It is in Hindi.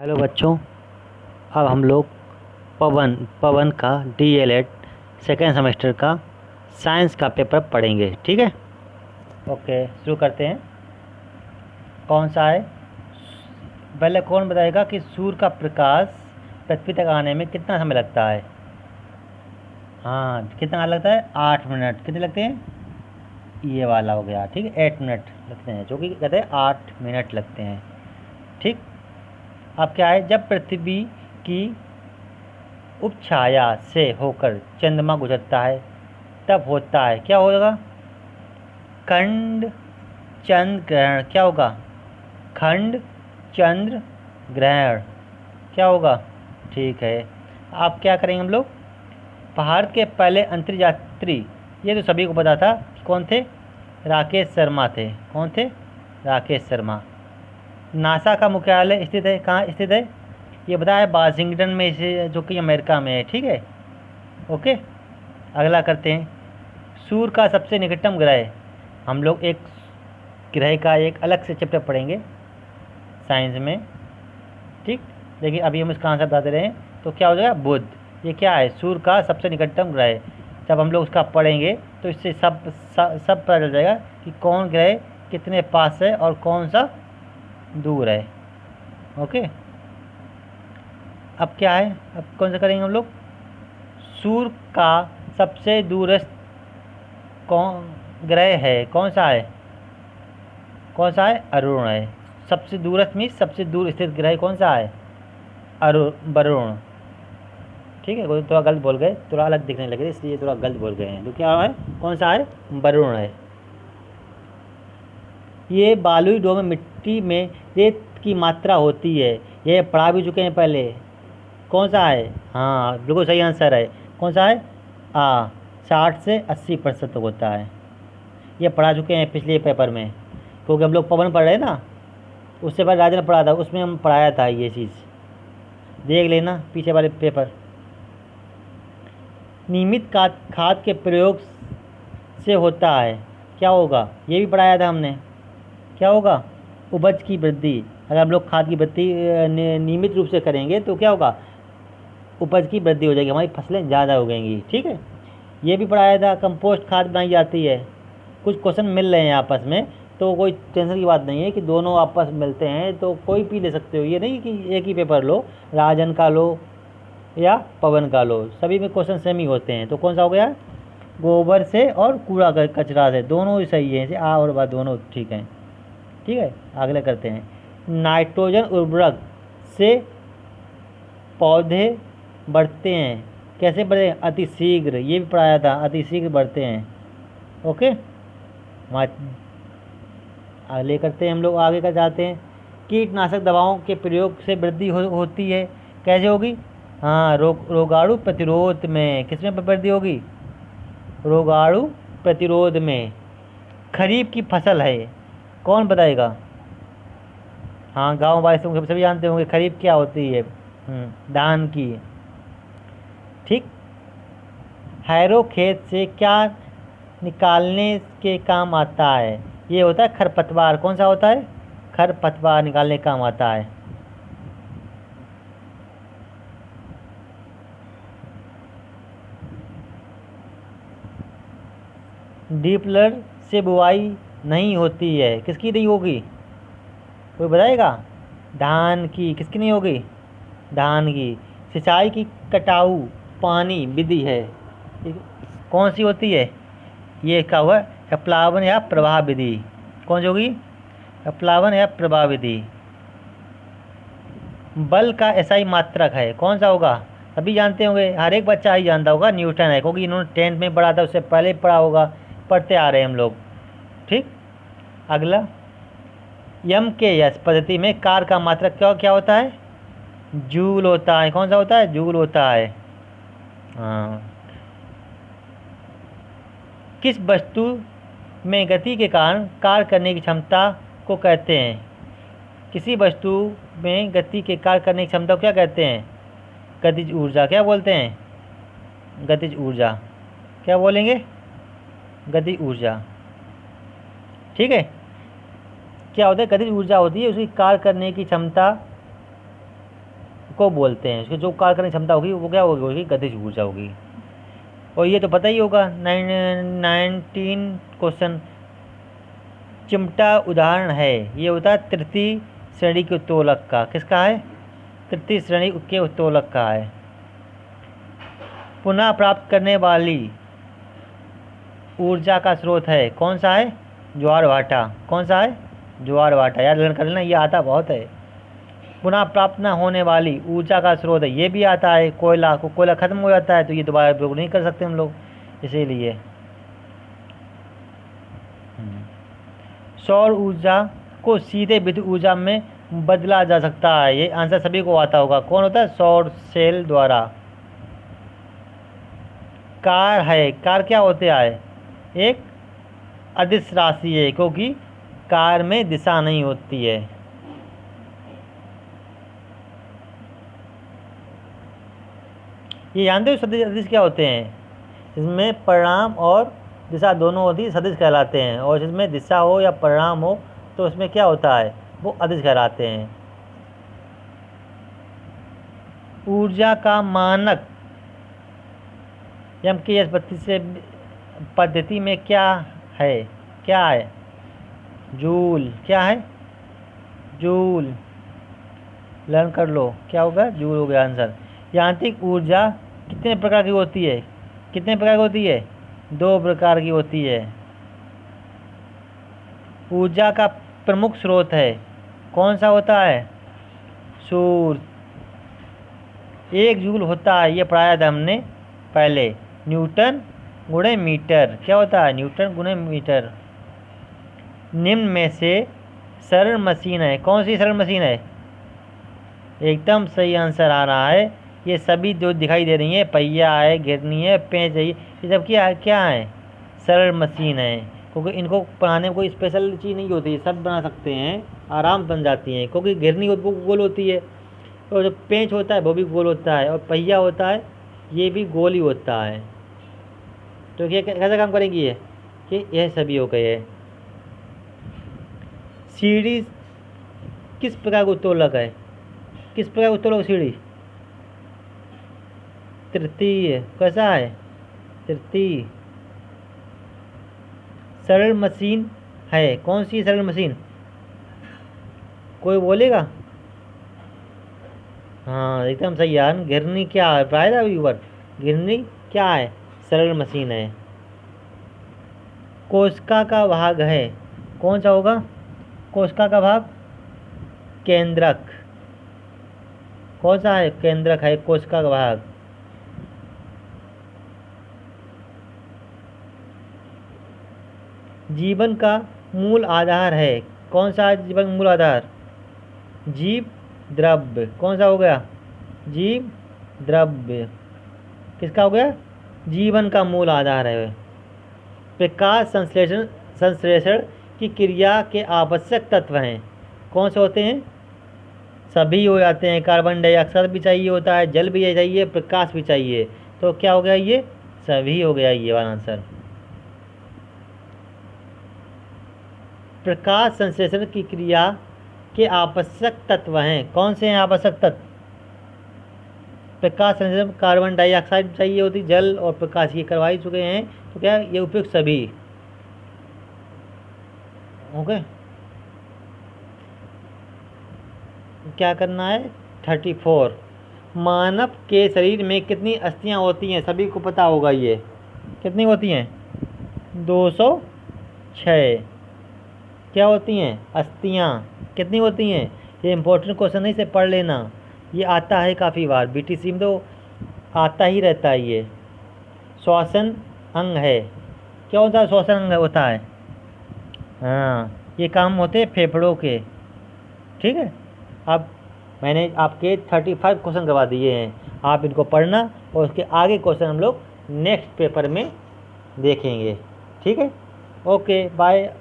हेलो बच्चों। अब हम लोग पवन पवन का डीएलएड सेकेंड सेमेस्टर का साइंस का पेपर पढ़ेंगे। ठीक है, ओके शुरू करते हैं। कौन सा है? पहले कौन बताएगा कि सूर्य का प्रकाश पृथ्वी तक आने में कितना समय लगता है? हाँ, कितना लगता है? 8 मिनट। कितने लगते हैं? ये वाला हो गया, ठीक है, 8 मिनट लगते हैं, जो कि कहते हैं 8 मिनट लगते हैं। ठीक। अब क्या है, जब पृथ्वी की उपछाया से होकर चंद्रमा गुजरता है तब होता है, क्या होगा? खंड चंद्र ग्रहण। क्या होगा? खंड चंद्र ग्रहण। क्या होगा? ठीक है। अब क्या करेंगे हम लोग? भारत के पहले अंतरिक्ष यात्री, ये तो सभी को पता था, कौन थे? राकेश शर्मा थे। कौन थे? राकेश शर्मा। नासा का मुख्यालय स्थित है, कहाँ स्थित है? ये बताया वाशिंगटन में, इसे जो कि अमेरिका में है। ठीक है, ओके। अगला करते हैं। सूर्य का सबसे निकटतम ग्रह। हम लोग एक ग्रह का एक अलग से चैप्टर पढ़ेंगे साइंस में, ठीक। लेकिन अभी हम इसका आंसर बता दे रहे हैं, तो क्या हो जाएगा? बुध। ये क्या है? सूर्य का सबसे निकटतम ग्रह। जब हम लोग उसका पढ़ेंगे तो इससे सब पता चल जाएगा कि कौन ग्रह कितने पास है और कौन सा दूर है। ओके। अब क्या है, अब कौन सा करेंगे हम लोग? सूर्य का सबसे दूरस्थ कौन ग्रह है? कौन सा है? कौन सा है? अरुण है। सबसे दूरस्थ में सबसे दूर स्थित ग्रह कौन सा है? वरुण। ठीक है, कोई थोड़ा गलत बोल गए, थोड़ा अलग दिखने लगे इसलिए थोड़ा गलत बोल गए हैं। तो क्या है? कौन सा है? वरुण है। ये बालुई डोम में मिट्टी में रेत की मात्रा होती है, ये पढ़ा भी चुके हैं पहले। कौन सा है? हाँ बिल्कुल सही आंसर है। कौन सा है? 60 से 80% तक होता है। ये पढ़ा चुके हैं पिछले पेपर में, क्योंकि हम लोग पवन पढ़ रहे हैं ना, उससे पहले राजा ने पढ़ा था, उसमें हम पढ़ाया था ये चीज़, देख लेना पीछे वाले पेपर। नियमित खाद के प्रयोग से होता है, क्या होगा? ये भी पढ़ाया था हमने। क्या होगा? उपज की वृद्धि। अगर हम लोग खाद की वृद्धि नियमित रूप से करेंगे तो क्या होगा? उपज की वृद्धि हो जाएगी, हमारी फसलें ज़्यादा उगेंगी। ठीक है, ये भी पढ़ाया था। कंपोस्ट खाद बनाई जाती है। कुछ क्वेश्चन मिल रहे हैं आपस में, तो कोई टेंशन की बात नहीं है कि दोनों आपस में मिलते हैं तो कोई भी ले सकते हो, ये नहीं कि एक ही पेपर लो, राजन का लो या पवन का लो, सभी में क्वेश्चन सेम ही होते हैं। तो कौन सा हो गया? गोबर से और कूड़ा कचरा से, दोनों ही सही है। आ और बा दोनों ठीक हैं। ठीक है, अगले करते हैं। नाइट्रोजन उर्वरक से पौधे बढ़ते हैं, कैसे बढ़े? अति शीघ्र। ये भी पढ़ाया था, अति शीघ्र बढ़ते हैं। ओके, अगले करते हैं हम लोग, आगे का जाते हैं। कीटनाशक दवाओं के प्रयोग से वृद्धि होती है, कैसे होगी? हाँ, रोगाणु प्रतिरोध में। किसमें वृद्धि होगी? रोगाणु प्रतिरोध में। खरीफ की फसल है, कौन बताएगा? हाँ, गांव वाले सभी जानते होंगे खरीफ क्या होती है। धान की। ठीक। हैरो खेत से क्या निकालने के काम आता है? ये होता है खरपतवार। कौन सा होता है? खरपतवार निकालने का काम आता है। डीपलर से बुआई नहीं होती है, किसकी नहीं होगी? कोई बताएगा? धान की। किसकी नहीं होगी? धान की। सिंचाई की कटाऊ पानी विधि है, कौन सी होती है? ये क्या हुआ? प्लावन या प्रवाह विधि। कौन सी होगी? प्लावन या प्रवाह विधि। बल का एसआई मात्रक है, कौन सा होगा? सभी जानते होंगे, हर एक बच्चा ही जानता होगा, न्यूटन है, क्योंकि इन्होंने 10th में पढ़ा था, उससे पहले पढ़ा होगा, पढ़ते आ रहे हैं हम लोग। ठीक। अगला, यम के यस पद्धति में कार का मात्रक क्या क्या होता है? जूल होता है। कौन सा होता है? जूल होता है। हाँ। किस वस्तु में गति के कारण कार्य करने की क्षमता को कहते हैं? किसी वस्तु में गति के कार्य करने की क्षमता को क्या कहते हैं? गतिज ऊर्जा। क्या बोलते हैं? गतिज ऊर्जा। क्या बोलेंगे? गतिज ऊर्जा। ठीक है। क्या होता है? गतिज ऊर्जा होती है उसकी कार्य करने की क्षमता को बोलते हैं। उसकी जो कार्य करने की क्षमता होगी वो क्या होगी, गतिज ऊर्जा होगी। और ये तो पता ही होगा 19 क्वेश्चन। चिमटा उदाहरण है, ये होता है तृतीय श्रेणी के उत्तोलक का। किसका है, तृतीय श्रेणी के उत्तोलक का है। पुनः प्राप्त करने वाली ऊर्जा का स्रोत है, कौन सा है, ज्वार भाटा। कौन सा है, ज्वार भाटा, याद कर लेना, ये आता बहुत है। पुनः प्राप्त न होने वाली ऊर्जा का स्रोत है, ये भी आता है कोयला। को कोयला खत्म हो जाता है तो ये दोबारा उपयोग नहीं कर सकते हम लोग, इसीलिए। सौर ऊर्जा को सीधे विद्युत ऊर्जा में बदला जा सकता है, ये आंसर सभी को आता होगा। कौन होता है, सौर सेल द्वारा। कार है, कार क्या होते हैं, एक अदिश राशि है, क्योंकि कार में दिशा नहीं होती है। ये जानते हो सदिश अदिश क्या होते हैं, इसमें परिणाम और दिशा दोनों होती है, सदिश कहलाते हैं। और जिसमें दिशा हो या परिणाम हो तो उसमें क्या होता है, वो अदिश कहलाते हैं। ऊर्जा का मानक MKS पद्धति में क्या है, क्या है, जूल। क्या है, जूल, लर्न कर लो क्या होगा, जूल हो गया आंसर। यांत्रिक ऊर्जा कितने प्रकार की होती है, कितने प्रकार की होती है, 2 प्रकार की होती है। ऊर्जा का प्रमुख स्रोत है, कौन सा होता है, सूर्य। 1 जूल होता है, ये पढ़ाया था हमने पहले, न्यूटन गुणे मीटर। क्या होता है, न्यूटन गुणे मीटर। निम्न में से सरल मशीन है, कौन सी सरल मशीन है, एकदम सही आंसर आ रहा है। ये सभी जो दिखाई दे रही है, पहिया है, घिरनी है, पेंच है, ये सब क्या है, सरल मशीन है। क्योंकि इनको बनाने में कोई स्पेशल चीज़ नहीं होती है, सब बना सकते हैं, आराम बन जाती हैं। क्योंकि घिरनी वो गोल होती है, और जो पेंच होता है वो भी गोल होता है, और पहिया होता है ये भी गोल ही होता है। तो ये कैसा काम करेंगी ये, कि यह सभी हो गए। सीढ़ी किस प्रकार का उत्तोलक है, किस प्रकार का उत्तोलक सीढ़ी, तृतीय। कैसा है, तृतीय। सरल मशीन है, कौन सी सरल मशीन, कोई बोलेगा, हाँ एकदम सही यार। घिरनी क्या है, प्राय था ऊपर, घिरनी क्या है, सरल मशीन है। कोशिका का भाग है, कौन सा होगा, कोशिका का भाग, केंद्रक। कौन सा है, केंद्रक है कोशिका का भाग। जीवन का मूल आधार है, कौन सा है जीवन मूल आधार, जीव द्रव्य। कौन सा हो गया, जीव द्रव्य। किसका हो गया, जीवन का मूल आधार है। प्रकाश संश्लेषण की क्रिया के आवश्यक तत्व हैं, कौन से होते हैं, सभी हो जाते हैं। कार्बन डाइऑक्साइड भी चाहिए होता है, जल भी चाहिए, प्रकाश भी चाहिए। तो क्या हो गया, ये सभी हो गया, ये वाला आंसर। प्रकाश संश्लेषण की क्रिया के आवश्यक तत्व हैं, कौन से हैं आवश्यक तत्व, प्रकाश संश्लेषण कार्बन डाइऑक्साइड चाहिए होती, जल और प्रकाश, ये करवा ही चुके हैं। तो क्या ये उपयुक्त सभी, ओके। क्या करना है, 34। मानव के शरीर में कितनी अस्थियां होती हैं, सभी को पता होगा ये, कितनी होती हैं, 206। क्या होती हैं, अस्थियां कितनी होती हैं, ये इंपॉर्टेंट क्वेश्चन है, इसे पढ़ लेना, ये आता है काफ़ी बार, BTC में तो आता ही रहता है ये। श्वसन अंग है, क्या होता है, श्वसन अंग होता है, हाँ ये काम होते हैं फेफड़ों के, ठीक है। अब मैंने आपके 35 क्वेश्चन करवा दिए हैं, आप इनको पढ़ना और उसके आगे क्वेश्चन हम लोग नेक्स्ट पेपर में देखेंगे, ठीक है। Okay bye.